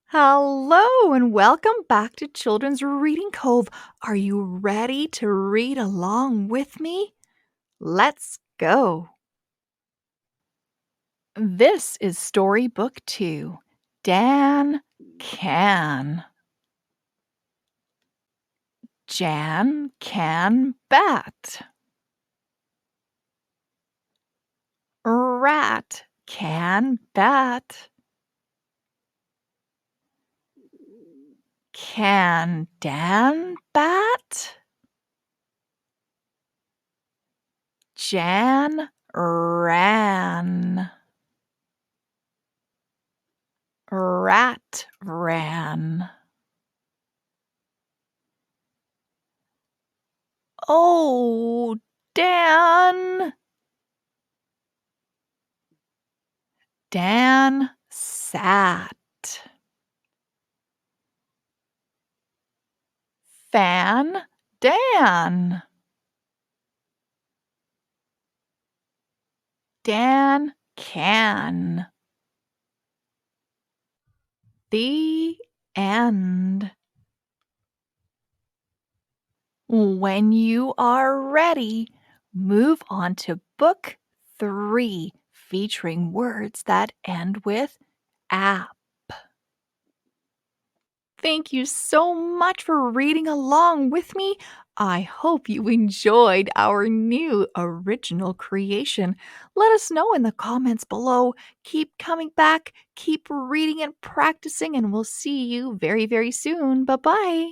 Hello and welcome back to Children's Reading Cove. Are you ready to read along with me? Let's go. This is Storybook 2. Dan can. Jan can bat. Rat can bat. Can Dan bat? Jan ran. Rat ran. Oh, Dan! Dan sat. Fan Dan. Dan can. The end. When you are ready, move on to Book 3, featuring words that end with app. Thank you so much for reading along with me. I hope you enjoyed our new original creation. Let us know in the comments below. Keep coming back, keep reading and practicing, and we'll see you very, very soon. Bye bye.